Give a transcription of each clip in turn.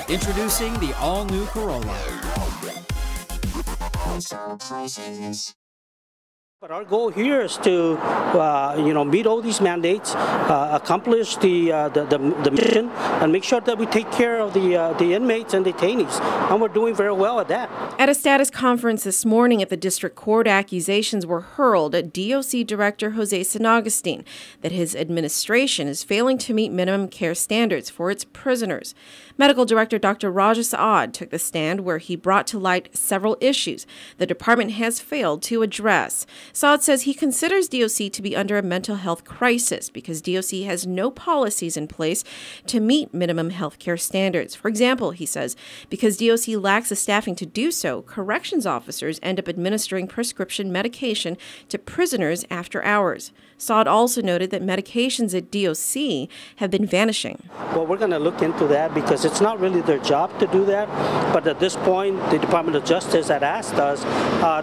Introducing the all-new Corolla. But our goal here is to, meet all these mandates, accomplish the mission, and make sure that we take care of the inmates and detainees. And we're doing very well at that. At a status conference this morning at the district court, accusations were hurled at DOC Director Jose San Agustin that his administration is failing to meet minimum care standards for its prisoners. Medical Director Dr. Raja Saad took the stand where he brought to light several issues the department has failed to address. Saad says he considers DOC to be under a mental health crisis because DOC has no policies in place to meet minimum health care standards. For example, he says, because DOC lacks the staffing to do so, corrections officers end up administering prescription medication to prisoners after hours. Saad also noted that medications at DOC have been vanishing. Well, we're going to look into that because it's not really their job to do that. But at this point, the Department of Justice had asked us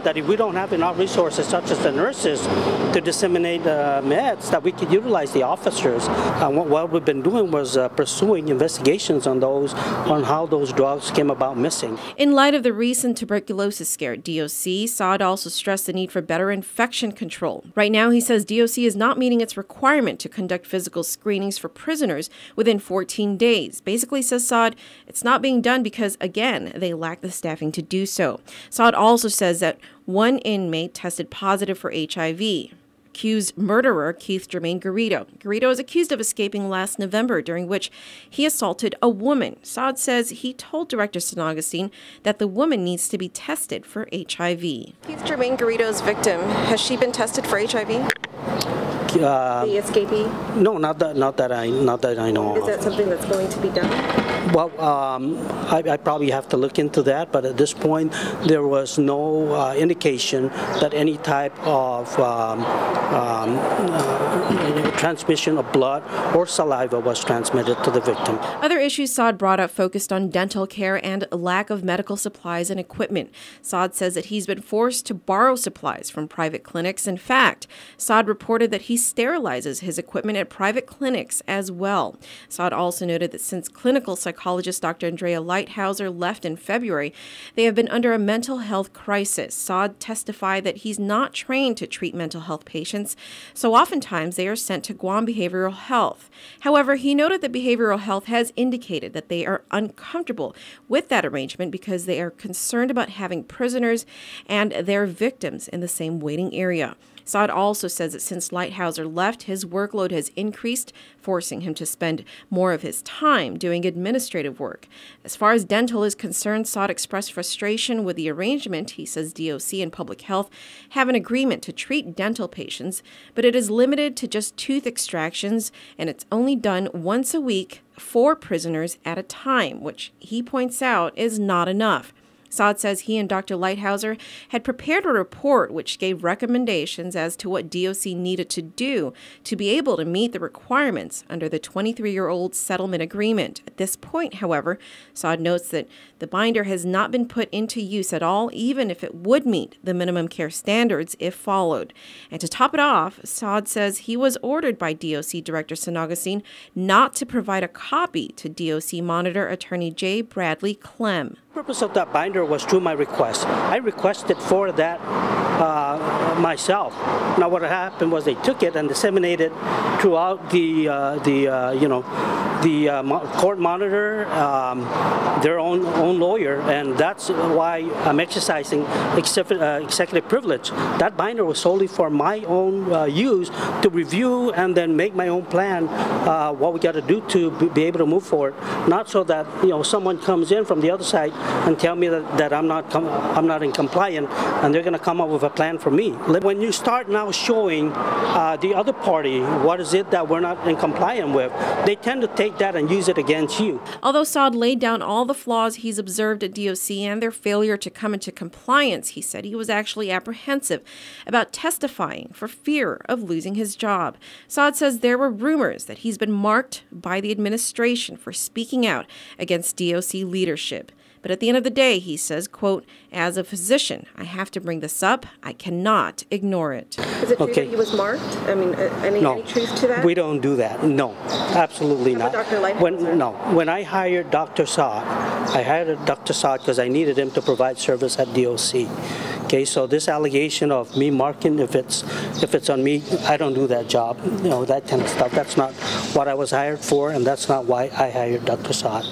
that if we don't have enough resources, such as the nurses, to disseminate meds, that we could utilize the officers. And what we've been doing was pursuing investigations on how those drugs came about missing. In light of the recent tuberculosis scare at DOC, Saad also stressed the need for better infection control. Right now, he says DOC is not meeting its requirement to conduct physical screenings for prisoners within 14 days. Basically, says Saad, it's not being done because, again, they lack the staffing to do so. Saad also says that one inmate tested positive for HIV. Accused murderer Keith Jermaine Garrido. Garrido is accused of escaping last November, during which he assaulted a woman. Saad says he told Director San Agustin that the woman needs to be tested for HIV. Keith Jermaine Garrido's victim, has she been tested for HIV? The escapee? No, not that I know. Is that something that's going to be done? Well, I probably have to look into that, but at this point, there was no indication that any type of transmission of blood or saliva was transmitted to the victim. Other issues Saad brought up focused on dental care and lack of medical supplies and equipment. Saad says that he's been forced to borrow supplies from private clinics. In fact, Saad reported that he sterilizes his equipment at private clinics as well. Saad also noted that since clinical psychologist Dr. Andrea Lighthouser left in February, they have been under a mental health crisis. Saad testified that he's not trained to treat mental health patients, so oftentimes they are sent to Guam Behavioral Health. However, he noted that Behavioral Health has indicated that they are uncomfortable with that arrangement because they are concerned about having prisoners and their victims in the same waiting area. Saad also says that since Lighthouser left, his workload has increased, forcing him to spend more of his time doing administrative work. As far as dental is concerned, Saad expressed frustration with the arrangement. He says DOC and Public Health have an agreement to treat dental patients, but it is limited to just tooth extractions, and it's only done once a week for prisoners at a time, which he points out is not enough. Saad says he and Dr. Lighthouser had prepared a report which gave recommendations as to what DOC needed to do to be able to meet the requirements under the 23-year-old settlement agreement. At this point, however, Saad notes that the binder has not been put into use at all, even if it would meet the minimum care standards if followed. And to top it off, Saad says he was ordered by DOC Director San Agustin not to provide a copy to DOC Monitor Attorney J. Bradley Clem. The purpose of that binder was through my request. I requested for that myself. Now what happened was they took it and disseminated throughout the court monitor, their own lawyer, and that's why I'm exercising executive privilege. That binder was solely for my own use to review and then make my own plan, what we got to do to be able to move forward. Not so that someone comes in from the other side and tell me that I'm not in compliance, and they're going to come up with a plan for me. When you start now showing the other party what is it that we're not in compliance with, they tend to take that and use it against you. Although Saad laid down all the flaws he's observed at DOC and their failure to come into compliance, he said he was actually apprehensive about testifying for fear of losing his job. Saad says there were rumors that he's been marked by the administration for speaking out against DOC leadership. But at the end of the day, he says, quote, as a physician, I have to bring this up. I cannot ignore it. Is it true that he was marked? I mean, any truth to that? We don't do that. No, absolutely not. Dr. Lighthizer? When I hired Dr. Saad, I hired Dr. Saad because I needed him to provide service at DOC. Okay, so this allegation of me marking, if it's on me, I don't do that job. You know, that kind of stuff. That's not what I was hired for, and that's not why I hired Dr. Saad.